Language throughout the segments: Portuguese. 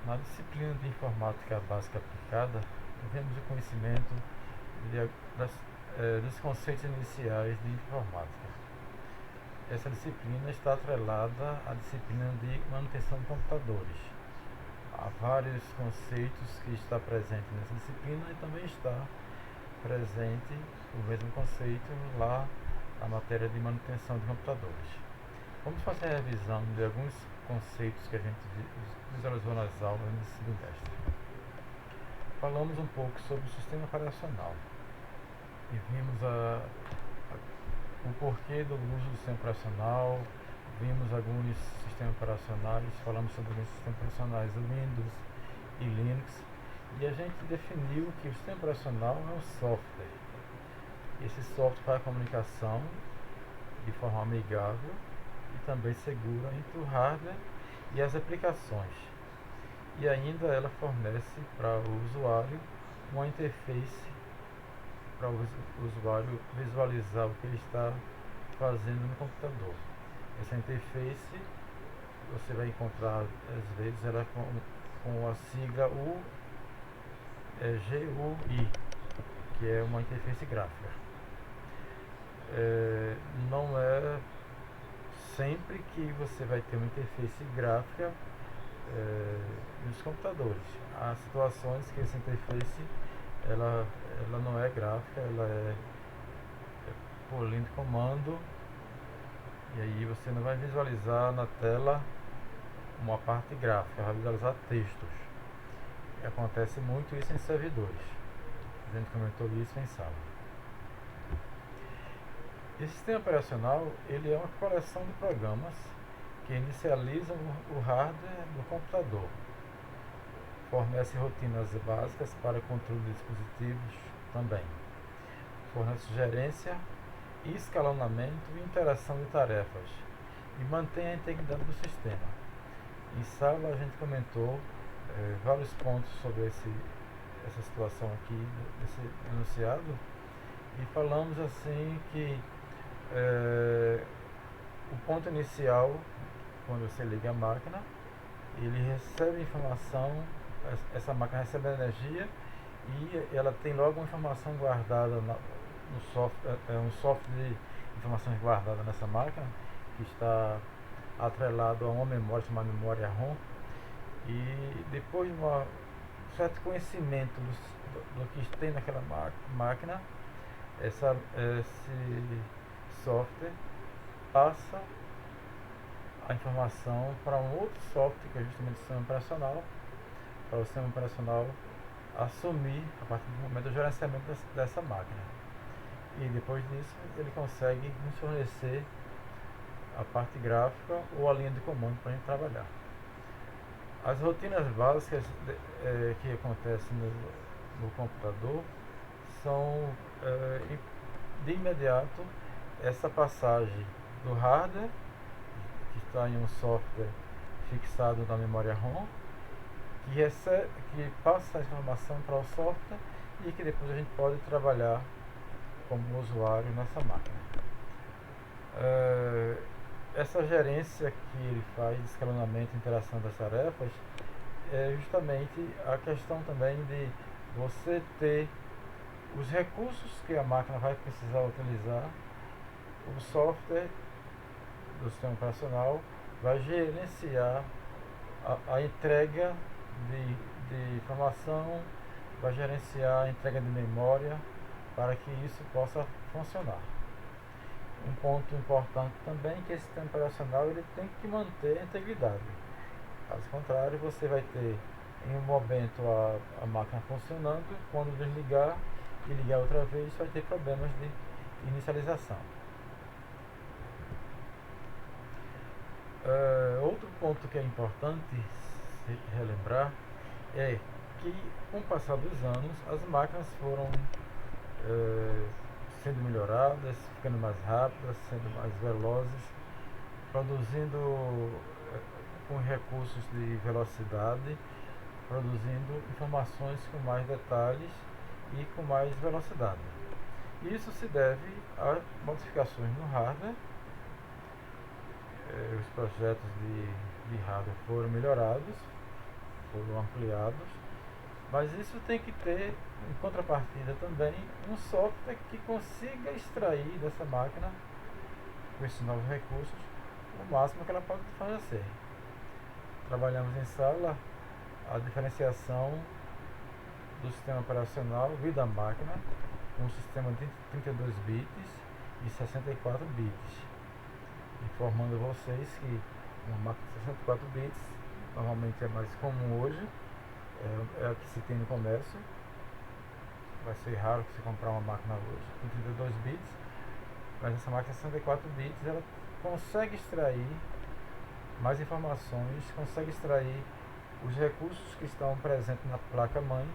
Na disciplina de Informática Básica Aplicada, tivemos o conhecimento de, dos conceitos iniciais de informática. Essa disciplina está atrelada à disciplina de manutenção de computadores. Há vários conceitos que está presente nessa disciplina e também está presente o mesmo conceito lá na matéria de manutenção de computadores. Vamos fazer a revisão de alguns conceitos que a gente visualizou nas aulas nesse bimestre. Falamos um pouco sobre o sistema operacional e vimos o porquê do uso do sistema operacional, vimos alguns sistemas operacionais, falamos sobre os sistemas operacionais Windows e Linux, e a gente definiu que o sistema operacional é um software. Esse software faz a comunicação de forma amigável e também segura entre o hardware e as aplicações. E ainda ela fornece para o usuário uma interface para o usuário visualizar o que ele está fazendo no computador. Essa interface você vai encontrar às vezes ela com a sigla GUI, que é uma interface gráfica. Não é sempre que você vai ter uma interface gráfica nos computadores. Há situações que essa interface ela não é gráfica, ela é por linha de comando, e aí você não vai visualizar na tela uma parte gráfica, vai visualizar textos. E acontece muito isso em servidores. A gente comentou isso em sala. Esse sistema operacional ele é uma coleção de programas que inicializam o hardware do computador. Fornece rotinas básicas para controle de dispositivos também. Fornece gerência, escalonamento e interação de tarefas. E mantém a integridade do sistema. Em sala a gente comentou vários pontos sobre essa situação aqui, desse enunciado, e falamos assim que o ponto inicial, quando você liga a máquina, ele recebe informação, essa máquina recebe energia e ela tem logo uma informação guardada no software, um software de informações guardadas nessa máquina, que está atrelado a uma memória chamada memória ROM, e depois de um certo conhecimento do que tem naquela máquina, esse software passa a informação para um outro software, que é justamente o sistema operacional, para o sistema operacional assumir a partir do momento do gerenciamento dessa máquina. E depois disso ele consegue nos fornecer a parte gráfica ou a linha de comando para a gente trabalhar. As rotinas básicas que acontecem no computador são de imediato essa passagem do hardware, que está em um software fixado na memória ROM, que passa a informação para o software e que depois a gente pode trabalhar como usuário nessa máquina. Essa gerência que ele faz de escalonamento e interação das tarefas é justamente a questão também de você ter os recursos que a máquina vai precisar utilizar. O software do sistema operacional vai gerenciar a entrega de informação, vai gerenciar a entrega de memória para que isso possa funcionar. Um ponto importante também é que esse sistema operacional ele tem que manter a integridade. Caso contrário, você vai ter em um momento a máquina funcionando, quando desligar e ligar outra vez, vai ter problemas de inicialização. Outro ponto que é importante se relembrar é que, com o passar dos anos, as máquinas foram sendo melhoradas, ficando mais rápidas, sendo mais velozes, produzindo com recursos de velocidade, produzindo informações com mais detalhes e com mais velocidade. Isso se deve a modificações no hardware. Os projetos de hardware foram melhorados foram ampliados, mas isso tem que ter, em contrapartida também, um software que consiga extrair dessa máquina, com esses novos recursos, o máximo que ela pode fornecer. Trabalhamos em sala a diferenciação do sistema operacional vida máquina, com um sistema de 32 bits e 64 bits, informando vocês que uma máquina de 64 bits normalmente é mais comum hoje, é a que se tem no comércio. Vai ser raro você comprar uma máquina hoje com 32 bits, mas essa máquina de 64 bits ela consegue extrair mais informações, consegue extrair os recursos que estão presentes na placa-mãe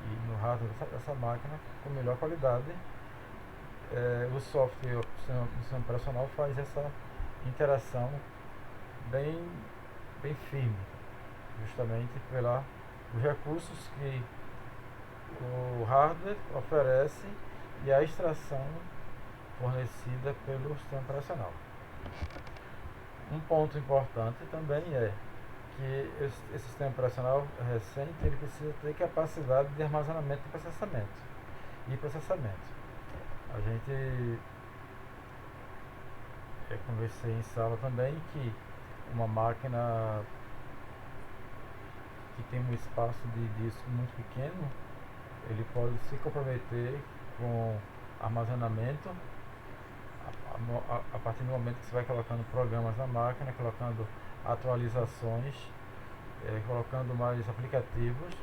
e no hardware dessa máquina com melhor qualidade. O software, o sistema operacional faz essa interação bem firme, justamente pelos recursos que o hardware oferece e a extração fornecida pelo sistema operacional. Um ponto importante também é que esse sistema operacional recente ele precisa ter capacidade de armazenamento e processamento. A gente conversei em sala também que uma máquina que tem um espaço de disco muito pequeno, ele pode se comprometer com armazenamento a partir do momento que você vai colocando programas na máquina, colocando atualizações, colocando mais aplicativos.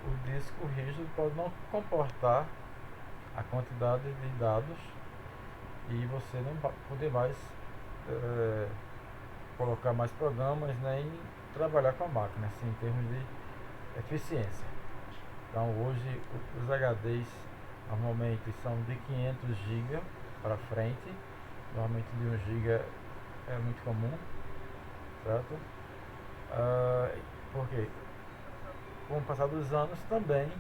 O disco rígido pode não comportar a quantidade de dados e você não vai poder mais colocar mais programas nem trabalhar com a máquina, assim, em termos de eficiência. Então hoje os HDs normalmente são de 500 GB para frente, normalmente de 1 GB é muito comum, certo? Porque com o passar dos anos também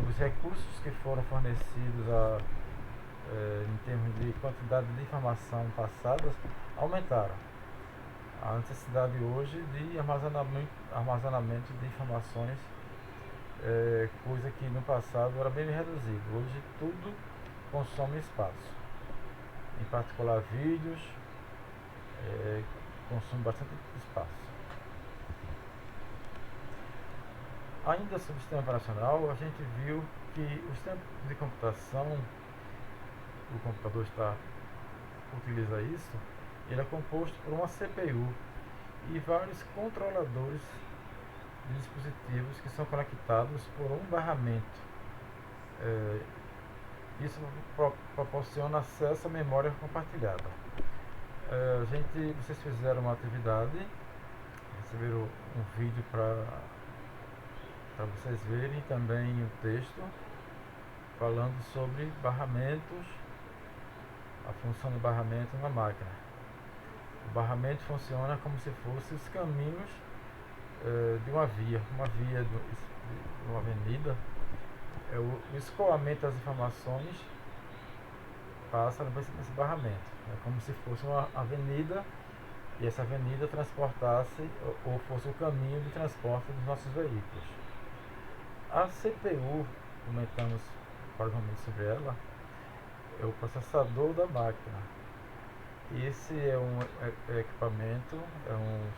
os recursos que foram fornecidos em termos de quantidade de informação passadas aumentaram. A necessidade hoje de armazenamento de informações, coisa que no passado era bem reduzido. Hoje tudo consome espaço, em particular vídeos, consome bastante espaço. Ainda sobre o sistema operacional, a gente viu que o sistema de computação, o computador utiliza isso, ele é composto por uma CPU e vários controladores de dispositivos que são conectados por um barramento. Isso proporciona acesso à memória compartilhada. Vocês fizeram uma atividade, receberam um vídeo para vocês verem também o texto falando sobre barramentos, a função do barramento na máquina. O barramento funciona como se fossem os caminhos de uma via de uma avenida. O escoamento das informações passa nesse barramento. É como se fosse uma avenida e essa avenida transportasse ou fosse o caminho de transporte dos nossos veículos. A CPU, comentamos provavelmente sobre ela, é o processador da máquina. Esse é um equipamento, é um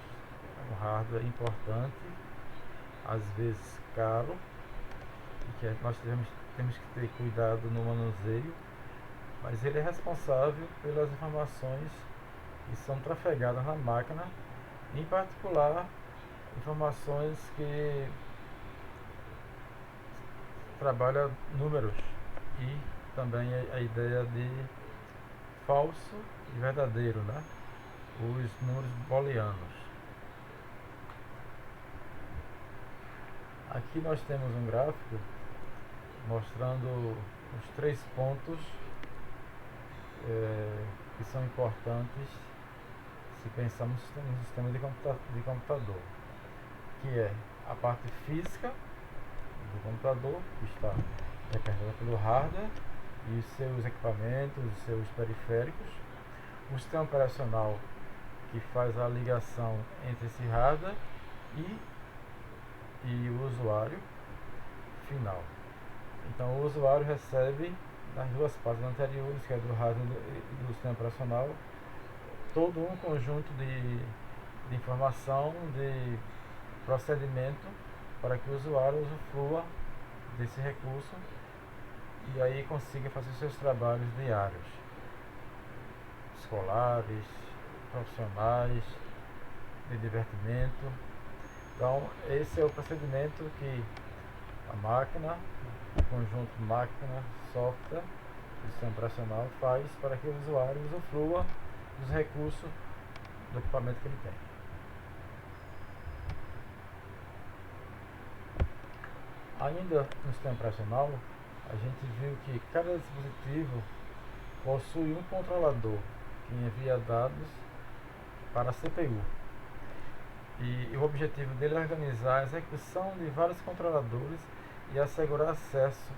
hardware importante, às vezes caro, e que nós temos que ter cuidado no manuseio, mas ele é responsável pelas informações que são trafegadas na máquina, em particular informações que trabalham números e também a ideia de falso e verdadeiro, né? Os números booleanos. Aqui nós temos um gráfico mostrando os 3 pontos que são importantes se pensarmos no sistema de computador, que é a parte física do computador, que está representada pelo hardware e seus equipamentos, seus periféricos, o sistema operacional que faz a ligação entre esse hardware e e o usuário final. Então o usuário recebe nas duas partes anteriores, que é do hardware e do sistema operacional, todo um conjunto de informação, de procedimento para que o usuário usufrua desse recurso e aí consiga fazer seus trabalhos diários, escolares, profissionais, de divertimento. Então esse é o procedimento que a máquina, o conjunto máquina, software e sistema operacional faz para que o usuário usufrua dos recursos do equipamento que ele tem. Ainda no sistema operacional, a gente viu que cada dispositivo possui um controlador que envia dados para a CPU. E o objetivo dele é organizar a execução de vários controladores e assegurar acesso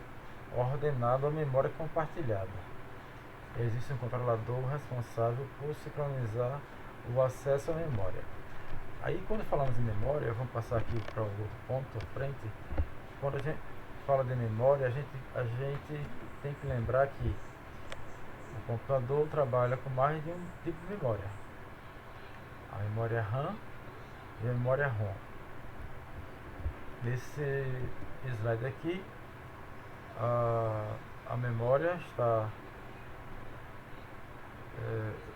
ordenado à memória compartilhada. Existe um controlador responsável por sincronizar o acesso à memória. Aí quando falamos em memória, vamos passar aqui para o outro ponto à frente. Quando a gente fala de memória, a gente tem que lembrar que o computador trabalha com mais de um tipo de memória. A memória RAM e a memória ROM. Nesse slide aqui, a memória está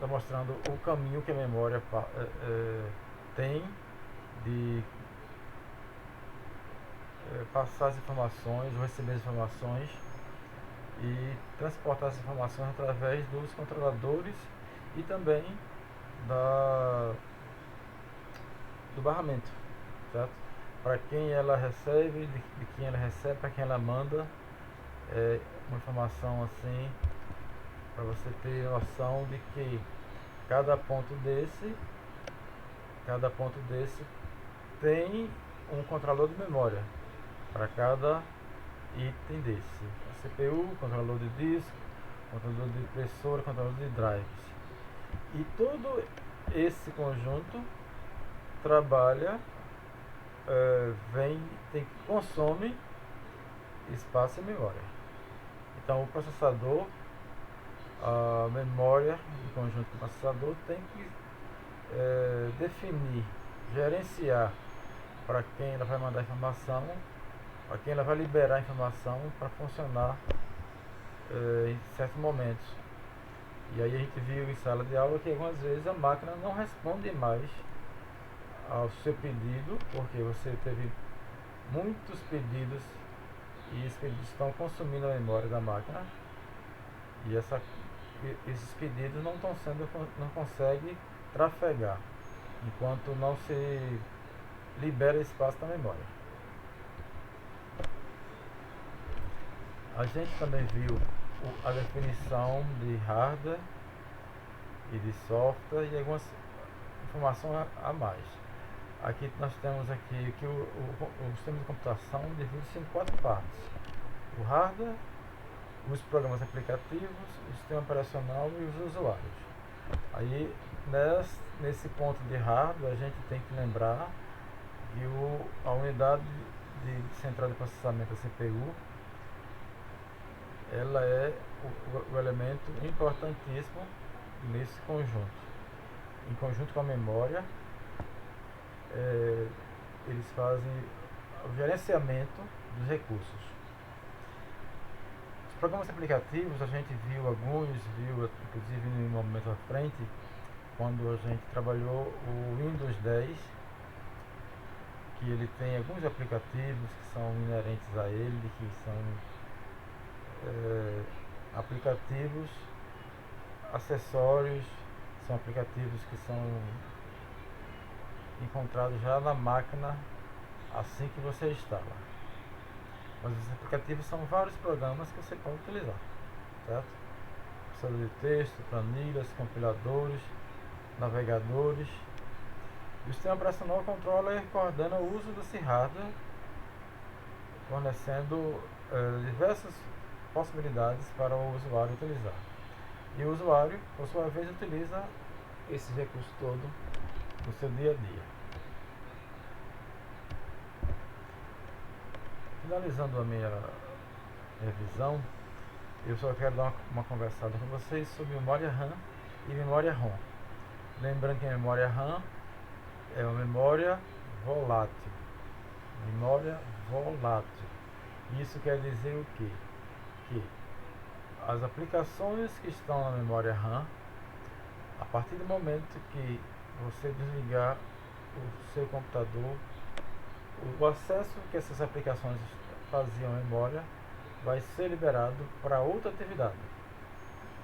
mostrando o caminho que a memória tem de passar as informações, ou receber as informações e transportar as informações através dos controladores e também do barramento, certo? Para quem ela recebe, de quem ela recebe, para quem ela manda, uma informação assim, para você ter noção de que cada ponto desse tem um controlador de memória para cada item desse. A CPU, controlador de disco, controlador de impressora, controlador de drives. E todo esse conjunto trabalha, consome espaço e memória. Então o processador, a memória do conjunto do processador tem que definir, gerenciar para quem ela vai mandar informação, para quem ela vai liberar informação para funcionar em certos momentos. E aí a gente viu em sala de aula que algumas vezes a máquina não responde mais ao seu pedido, porque você teve muitos pedidos e esses pedidos estão consumindo a memória da máquina e esses pedidos não conseguem trafegar enquanto não se libera espaço na memória. A gente também viu a definição de hardware e de software e algumas informações a mais. Aqui nós temos aqui que o sistema de computação divide-se em 4 partes: o hardware, os programas aplicativos, o sistema operacional e os usuários. Aí nesse ponto de hardware a gente tem que lembrar que a unidade de central de processamento, a CPU, ela é o elemento importantíssimo nesse conjunto. Em conjunto com a memória, eles fazem o gerenciamento dos recursos. Os programas aplicativos, a gente viu inclusive no momento à frente, quando a gente trabalhou o Windows 10, que ele tem alguns aplicativos que são inerentes a ele, que são aplicativos acessórios, são aplicativos que são encontrados já na máquina assim que você instala. Mas os aplicativos são vários programas que você pode utilizar, certo? Processador de texto, planilhas, compiladores, navegadores. E o sistema operacional controla e coordena o uso desse hardware, fornecendo diversas possibilidades para o usuário utilizar. E o usuário, por sua vez, utiliza esse recurso todo no seu dia a dia. Finalizando a minha revisão, eu só quero dar uma conversada com vocês sobre memória RAM e memória ROM. Lembrando que a memória RAM é uma memória volátil. Memória volátil. Isso quer dizer o quê? Que as aplicações que estão na memória RAM, a partir do momento que você desligar o seu computador, o acesso que essas aplicações faziam à memória vai ser liberado para outra atividade.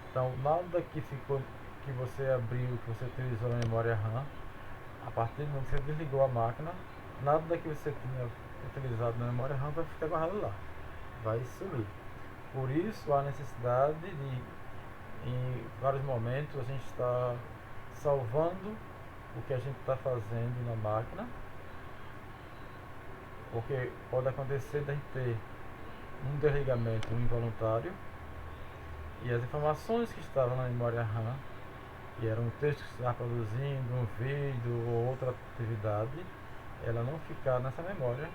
Então, nada que ficou, que você abriu, que você utilizou na memória RAM, a partir do momento que você desligou a máquina, nada que você tinha utilizado na memória RAM vai ficar guardado lá, vai sumir. Por isso, há necessidade de, em vários momentos, a gente está salvando o que a gente está fazendo na máquina, porque pode acontecer de a gente ter um desligamento involuntário e as informações que estavam na memória RAM, que eram um texto que você estava produzindo, um vídeo ou outra atividade, ela não ficar nessa memória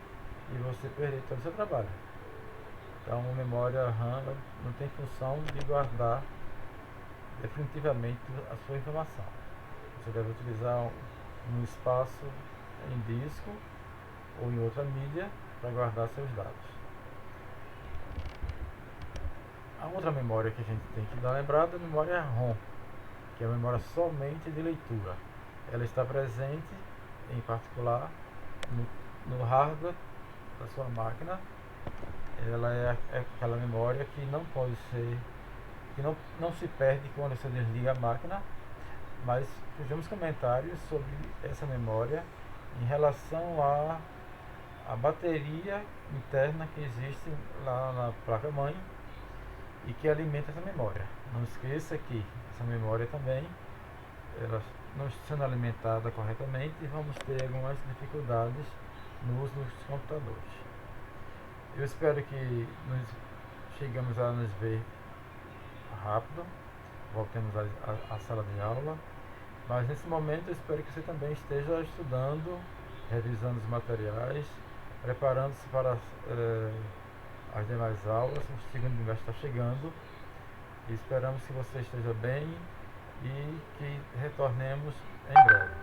e você perder todo o seu trabalho. Então, a memória RAM não tem função de guardar definitivamente a sua informação. Você deve utilizar um espaço em disco ou em outra mídia para guardar seus dados. A outra memória que a gente tem que dar lembrada é a memória ROM, que é a memória somente de leitura. Ela está presente, em particular, no hardware da sua máquina. Ela é aquela memória que não pode ser, que não se perde quando você desliga a máquina, mas fizemos comentários sobre essa memória em relação à bateria interna que existe lá na placa-mãe e que alimenta essa memória. Não esqueça que essa memória também, ela não sendo alimentada corretamente, vamos ter algumas dificuldades no uso dos computadores. Eu espero que chegamos a nos ver rápido, voltemos à sala de aula, mas nesse momento eu espero que você também esteja estudando, revisando os materiais, preparando-se para as demais aulas. O segundo bimestre está chegando e esperamos que você esteja bem e que retornemos em breve.